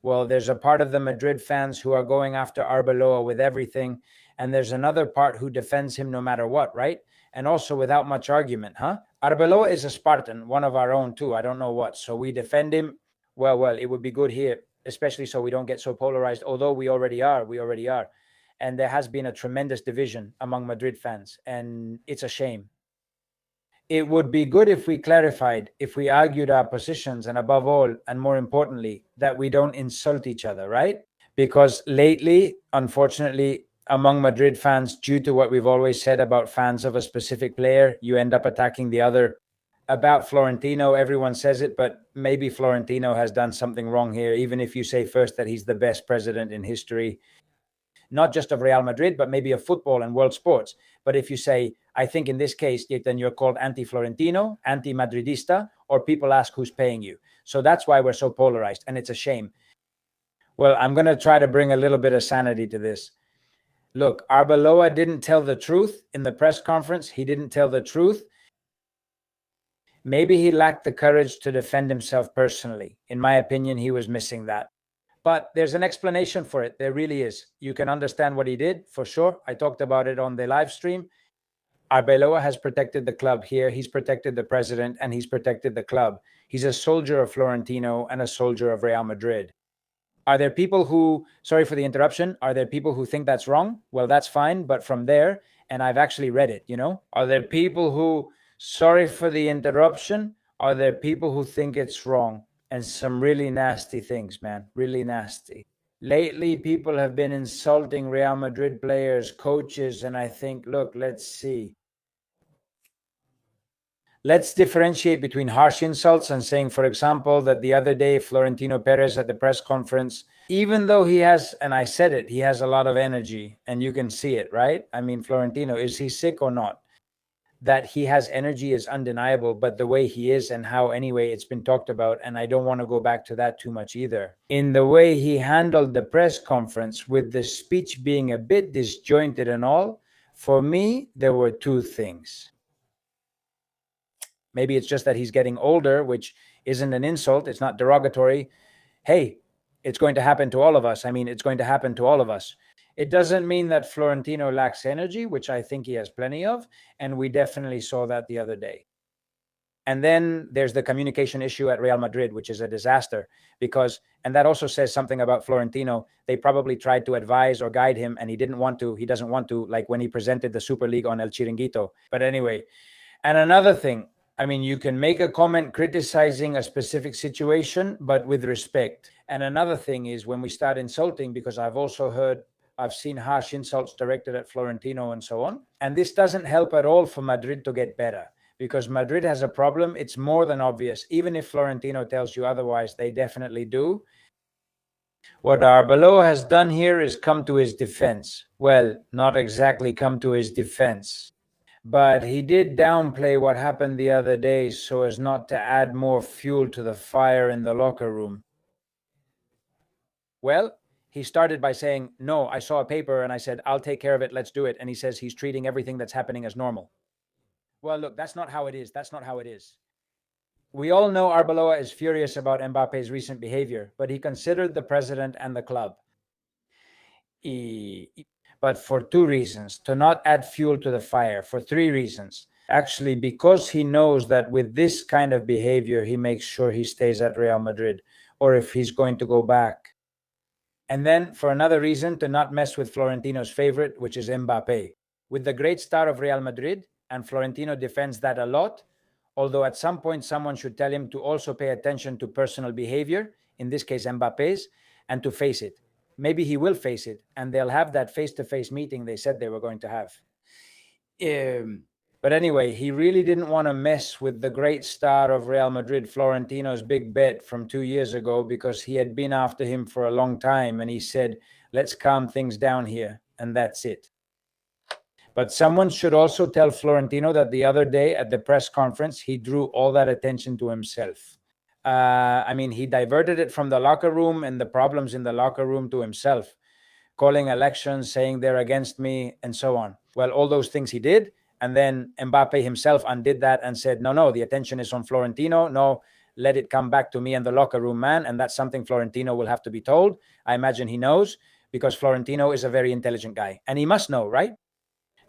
Well, there's a part of the Madrid fans who are going after Arbeloa with everything, and there's another part who defends him no matter what, right? And also without much argument, huh? Arbeloa is a Spartan, one of our own too. I don't know what. So we defend him. Well, it would be good here, especially so we don't get so polarized, although we already are. And there has been a tremendous division among Madrid fans, and it's a shame. It would be good if we clarified, if we argued our positions, and above all, and more importantly, that we don't insult each other, right? Because lately, unfortunately, among Madrid fans, due to what we've always said about fans of a specific player, you end up attacking the other. About Florentino, everyone says it, but maybe Florentino has done something wrong here, even if you say first that he's the best president in history, not just of Real Madrid, but maybe of football and world sports. But if you say, I think in this case, then you're called anti-Florentino, anti-Madridista, or people ask who's paying you. So that's why we're so polarized, and it's a shame. Well, I'm going to try to bring a little bit of sanity to this. Look, Arbeloa didn't tell the truth in the press conference. He didn't tell the truth. Maybe he lacked the courage to defend himself personally. In my opinion, he was missing that. But there's an explanation for it. There really is. You can understand what he did, for sure. I talked about it on the live stream. Arbeloa has protected the club here. He's protected the president, and he's protected the club. He's a soldier of Florentino and a soldier of Real Madrid. Are there people who, sorry for the interruption, are there people who think that's wrong? Well, that's fine. But from there, and I've actually read it, are there people who, sorry for the interruption, are there people who think it's wrong? And some really nasty things, man, really nasty. Lately, people have been insulting Real Madrid players, coaches, and I think, look, let's see. Let's differentiate between harsh insults and saying, for example, that the other day, Florentino Perez at the press conference, even though he has, and I said it, he has a lot of energy, and you can see it, right? I mean, Florentino, is he sick or not? That he has energy is undeniable, but the way he is and how, anyway, it's been talked about, and I don't want to go back to that too much either. In the way he handled the press conference, with the speech being a bit disjointed and all, for me, there were two things. Maybe it's just that he's getting older, which isn't an insult. It's not derogatory. Hey, it's going to happen to all of us. I mean, it's going to happen to all of us. It doesn't mean that Florentino lacks energy, which I think he has plenty of, and we definitely saw that the other day. And then there's the communication issue at Real Madrid, which is a disaster because, and that also says something about Florentino. They probably tried to advise or guide him, and he didn't want to. He doesn't want to, like when he presented the Super League on El Chiringuito. But anyway, and another thing, I mean, you can make a comment criticizing a specific situation, but with respect. And another thing is when we start insulting, because I've seen harsh insults directed at Florentino and so on. And this doesn't help at all for Madrid to get better, because Madrid has a problem. It's more than obvious. Even if Florentino tells you otherwise, they definitely do. What Arbeloa has done here is come to his defense. Well, not exactly come to his defense, but he did downplay what happened the other day so as not to add more fuel to the fire in the locker room. Well, he started by saying, no, I saw a paper and I said, I'll take care of it. Let's do it. And he says he's treating everything that's happening as normal. Well, look, that's not how it is. That's not how it is. We all know Arbeloa is furious about Mbappe's recent behavior, but he considered the president and the club. But for two reasons, to not add fuel to the fire, for three reasons. Actually, because he knows that with this kind of behavior, he makes sure he stays at Real Madrid, or if he's going to go back. And then for another reason, to not mess with Florentino's favorite, which is Mbappé. With the great star of Real Madrid, and Florentino defends that a lot, although at some point someone should tell him to also pay attention to personal behavior, in this case Mbappe's, and to face it. Maybe he will face it, and they'll have that face-to-face meeting they said they were going to have. But anyway, he really didn't want to mess with the great star of Real Madrid, Florentino's big bet from 2 years ago, because he had been after him for a long time, and he said, let's calm things down here, and that's it. But someone should also tell Florentino that the other day at the press conference, he drew all that attention to himself. I mean, he diverted it from the locker room and the problems in the locker room to himself, calling elections, saying they're against me, and so on. Well, all those things he did. And then Mbappé himself undid that and said, no, the attention is on Florentino. No, let it come back to me and the locker room man. And that's something Florentino will have to be told. I imagine he knows, because Florentino is a very intelligent guy and he must know, right?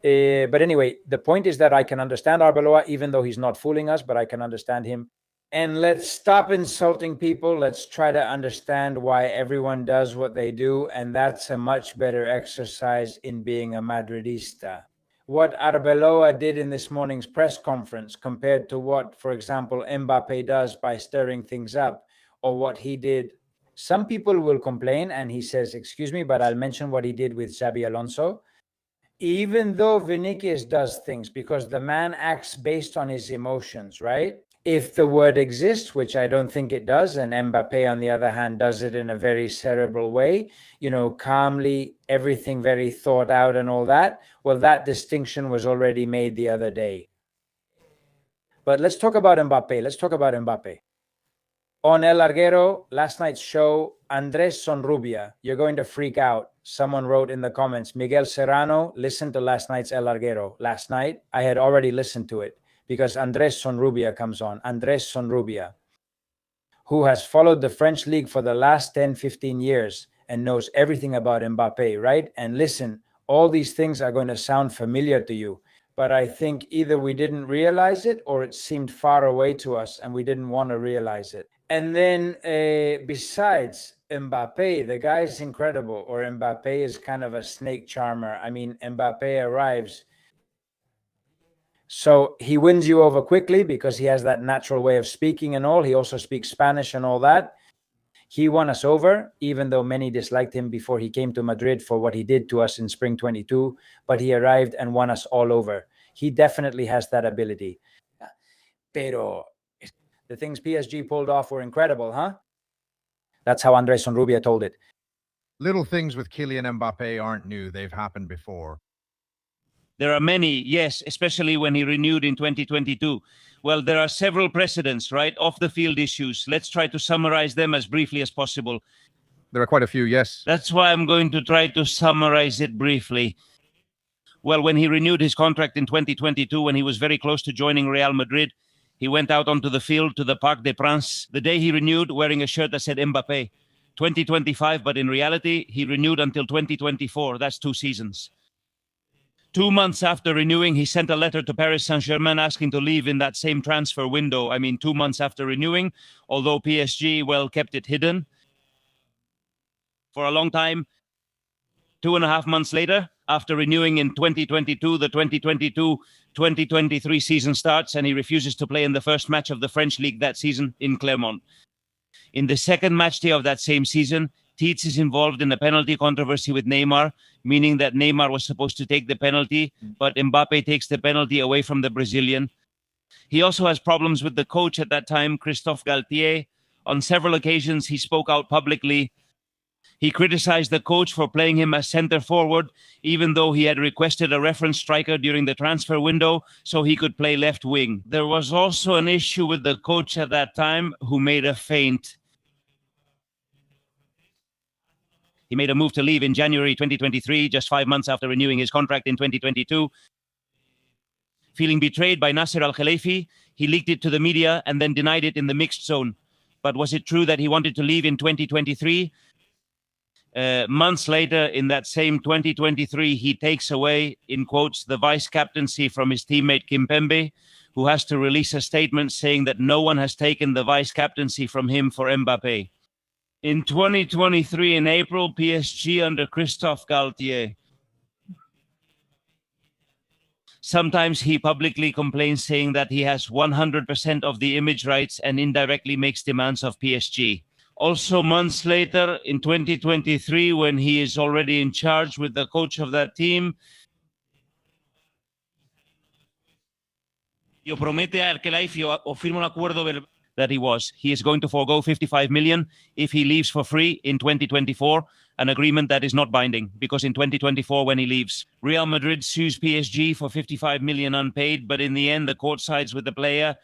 But anyway, the point is that I can understand Arbeloa, even though he's not fooling us, but I can understand him. And let's stop insulting people. Let's try to understand why everyone does what they do. And that's a much better exercise in being a Madridista. What Arbeloa did in this morning's press conference compared to what, for example, Mbappé does by stirring things up, or what he did. Some people will complain, and he says, excuse me, but I'll mention what he did with Xabi Alonso. Even though Vinicius does things, because the man acts based on his emotions, right? If the word exists, which I don't think it does, and Mbappé, on the other hand, does it in a very cerebral way, calmly, everything very thought out and all that, well, that distinction was already made the other day. But let's talk about Mbappé. On El Larguero, last night's show, Andres Sonrubia, you're going to freak out. Someone wrote in the comments, Miguel Serrano, listen to last night's El Larguero. Last night, I had already listened to it, because Andres Sonrubia comes on. Andres Sonrubia, who has followed the French league for the last 10, 15 years and knows everything about Mbappé, right? And listen, all these things are going to sound familiar to you, but I think either we didn't realize it or it seemed far away to us and we didn't want to realize it. And then besides Mbappé, the guy is incredible, or Mbappé is kind of a snake charmer. I mean, Mbappé arrives, so he wins you over quickly because he has that natural way of speaking and all. He also speaks Spanish and all that. He won us over, even though many disliked him before he came to Madrid for what he did to us in spring 22, but he arrived and won us all over. He definitely has that ability. Pero the things PSG pulled off were incredible, huh? That's how Andres Sonrubia told it. Little things with Kylian Mbappé aren't new. They've happened before. There are many, yes, especially when he renewed in 2022. Well, there are several precedents, right? Off-the-field issues. Let's try to summarize them as briefly as possible. There are quite a few, yes. That's why I'm going to try to summarize it briefly. Well, when he renewed his contract in 2022, when he was very close to joining Real Madrid, he went out onto the field to the Parc des Princes the day he renewed, wearing a shirt that said Mbappé. 2025, but in reality, he renewed until 2024. That's 2 seasons. 2 months after renewing, he sent a letter to Paris Saint-Germain asking to leave in that same transfer window. 2 months after renewing, although PSG, well, kept it hidden for a long time. 2.5 months later, after renewing in 2022, the 2022-2023 season starts, and he refuses to play in the first match of the French league that season in Clermont. In the second match day of that same season, Tietz is involved in a penalty controversy with Neymar, meaning that Neymar was supposed to take the penalty, but Mbappé takes the penalty away from the Brazilian. He also has problems with the coach at that time, Christophe Galtier. On several occasions, he spoke out publicly. He criticized the coach for playing him as center forward, even though he had requested a reference striker during the transfer window so he could play left wing. There was also an issue with the coach at that time who made a feint. He made a move to leave in January 2023, just 5 months after renewing his contract in 2022. Feeling betrayed by Nasser Al-Khelaifi, he leaked it to the media and then denied it in the mixed zone. But was it true that he wanted to leave in 2023? Months later, in that same 2023, he takes away, in quotes, the vice captaincy from his teammate Kimpembe, who has to release a statement saying that no one has taken the vice captaincy from him for Mbappé. In 2023, in April, PSG under Christophe Galtier. Sometimes he publicly complains, saying that he has 100% of the image rights and indirectly makes demands of PSG. Also, months later, in 2023, when he is already in charge with the coach of that team, that he is going to forego 55 million if he leaves for free in 2024, an agreement that is not binding, because in 2024, when he leaves, Real Madrid sues PSG for 55 million unpaid, but in the end, the court sides with the player,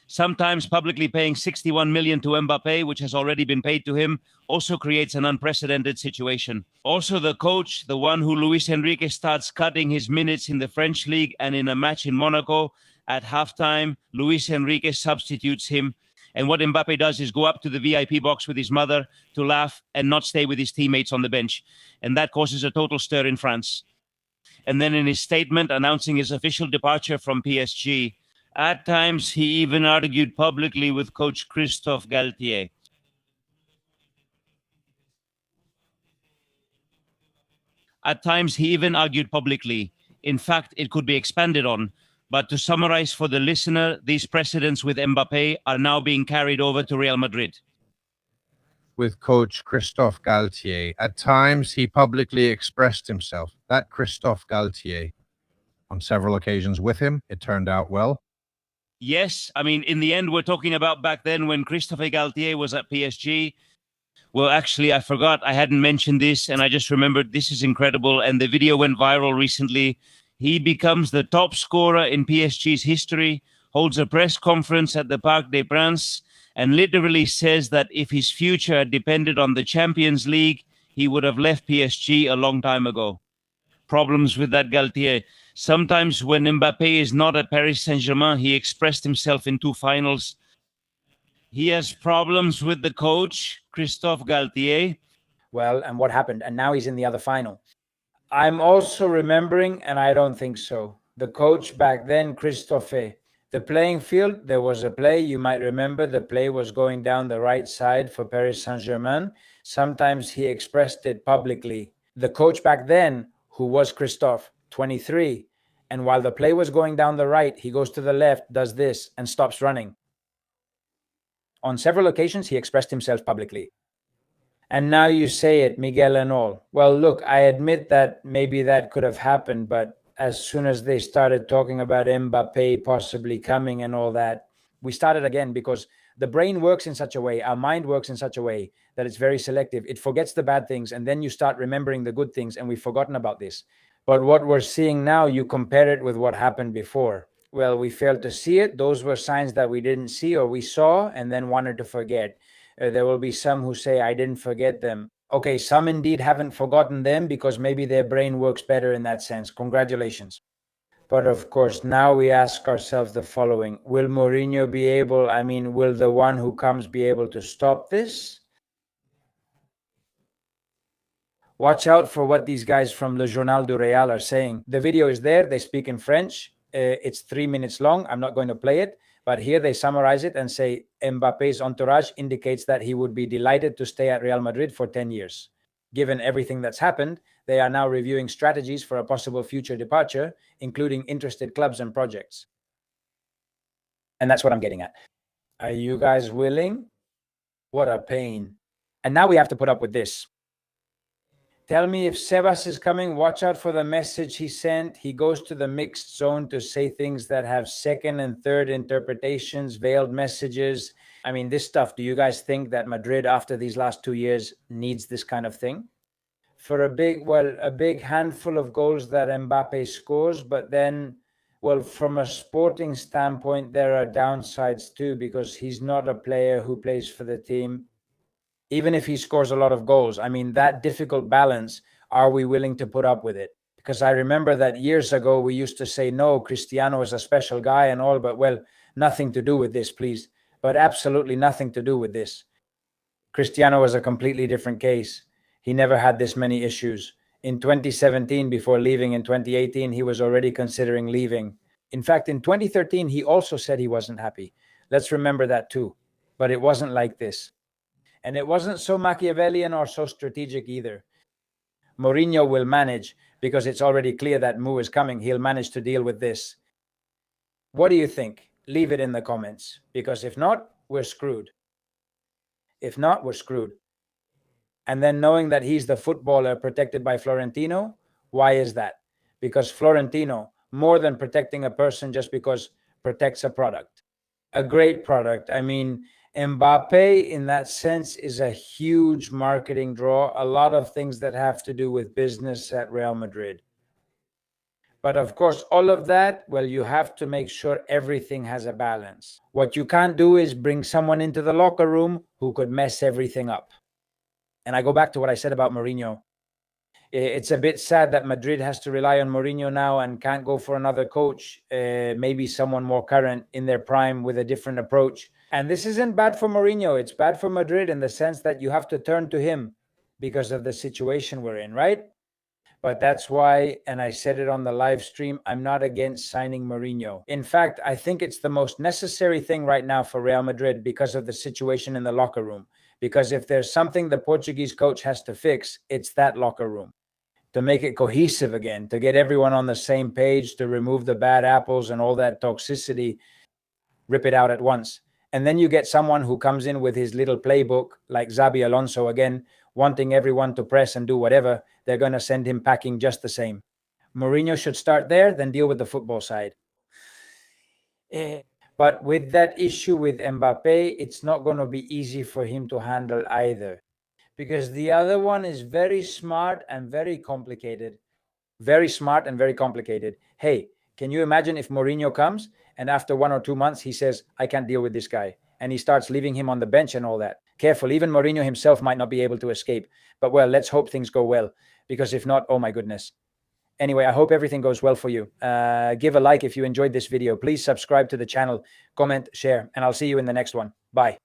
sometimes publicly paying 61 million to Mbappé, which has already been paid to him, also creates an unprecedented situation. Also, the coach, the one who Luis Enrique starts cutting his minutes in the French league and in a match in Monaco, at halftime, Luis Enrique substitutes him. And what Mbappe does is go up to the VIP box with his mother to laugh and not stay with his teammates on the bench. And that causes a total stir in France. And then in his statement announcing his official departure from PSG, at times he even argued publicly with coach Christophe Galtier. At times he even argued publicly. In fact, it could be expanded on. But to summarize for the listener, these precedents with Mbappé are now being carried over to Real Madrid. With coach Christophe Galtier, at times he publicly expressed himself. That Christophe Galtier, on several occasions with him, it turned out well. Yes, I mean, in the end, we're talking about back then when Christophe Galtier was at PSG. Well, actually, I forgot. I hadn't mentioned this, and I just remembered this is incredible. And the video went viral recently. He becomes the top scorer in PSG's history, holds a press conference at the Parc des Princes, and literally says that if his future depended on the Champions League, he would have left PSG a long time ago. Problems with that Galtier. Sometimes when Mbappé is not at Paris Saint-Germain, he expressed himself in 2 finals. He has problems with the coach, Christophe Galtier. Well, and what happened? And now he's in the other final. I'm also remembering, and I don't think so, the coach back then, Christophe. The playing field, there was a play, you might remember, the play was going down the right side for Paris Saint-Germain. Sometimes he expressed it publicly. The coach back then, who was Christophe, 23, and while the play was going down the right, he goes to the left, does this, and stops running. On several occasions, he expressed himself publicly. And now you say it, Miguel and all. Well, look, I admit that maybe that could have happened, but as soon as they started talking about Mbappé possibly coming and all that, we started again, because the brain works in such a way, our mind works in such a way that it's very selective. It forgets the bad things, and then you start remembering the good things, and we've forgotten about this. But what we're seeing now, you compare it with what happened before. Well, we failed to see it. Those were signs that we didn't see or we saw and then wanted to forget. There will be some who say, I didn't forget them. Okay, some indeed haven't forgotten them because maybe their brain works better in that sense. Congratulations. But of course, now we ask ourselves the following. Will Mourinho be able, will the one who comes be able to stop this? Watch out for what these guys from Le Journal du Real are saying. The video is there. They speak in French. It's 3 minutes long. I'm not going to play it. But here they summarize it and say Mbappe's entourage indicates that he would be delighted to stay at Real Madrid for 10 years. Given everything that's happened, they are now reviewing strategies for a possible future departure, including interested clubs and projects. And that's what I'm getting at. Are you guys willing? What a pain. And now we have to put up with this. Tell me if Sebas is coming. Watch out for the message he sent. He goes to the mixed zone to say things that have second and third interpretations, veiled messages. This stuff, do you guys think that Madrid, after these last 2 years, needs this kind of thing? For a big handful of goals that Mbappé scores, but then, from a sporting standpoint, there are downsides too, because he's not a player who plays for the team. Even if he scores a lot of goals, that difficult balance, are we willing to put up with it? Because I remember that years ago, we used to say, no, Cristiano is a special guy and all, but nothing to do with this, please. But absolutely nothing to do with this. Cristiano was a completely different case. He never had this many issues. In 2017, before leaving in 2018, he was already considering leaving. In fact, in 2013, he also said he wasn't happy. Let's remember that too. But it wasn't like this. And it wasn't so Machiavellian or so strategic either. Mourinho will manage, because it's already clear that Mou is coming. He'll manage to deal with this. What do you think? Leave it in the comments, because if not, we're screwed. If not, we're screwed. And then knowing that he's the footballer protected by Florentino, why is that? Because Florentino, more than protecting a person just because, protects a product. A great product. Mbappé, in that sense, is a huge marketing draw. A lot of things that have to do with business at Real Madrid. But of course, all of that, you have to make sure everything has a balance. What you can't do is bring someone into the locker room who could mess everything up. And I go back to what I said about Mourinho. It's a bit sad that Madrid has to rely on Mourinho now and can't go for another coach, maybe someone more current in their prime with a different approach. And this isn't bad for Mourinho. It's bad for Madrid in the sense that you have to turn to him because of the situation we're in, right? But that's why, and I said it on the live stream, I'm not against signing Mourinho. In fact, I think it's the most necessary thing right now for Real Madrid because of the situation in the locker room. Because if there's something the Portuguese coach has to fix, it's that locker room. To make it cohesive again, to get everyone on the same page, to remove the bad apples and all that toxicity, rip it out at once. And then you get someone who comes in with his little playbook, like Xabi Alonso again, wanting everyone to press and do whatever. They're going to send him packing just the same. Mourinho should start there, then deal with the football side. But with that issue with Mbappé, it's not going to be easy for him to handle either. Because the other one is very smart and very complicated. Very smart and very complicated. Hey, can you imagine if Mourinho comes and after 1 or 2 months he says, I can't deal with this guy, and he starts leaving him on the bench and all that? Careful, even Mourinho himself might not be able to escape. But well, let's hope things go well, because if not, oh my goodness. Anyway, I hope everything goes well for you. Give a like if you enjoyed this video. Please subscribe to the channel, comment, share, and I'll see you in the next one. Bye.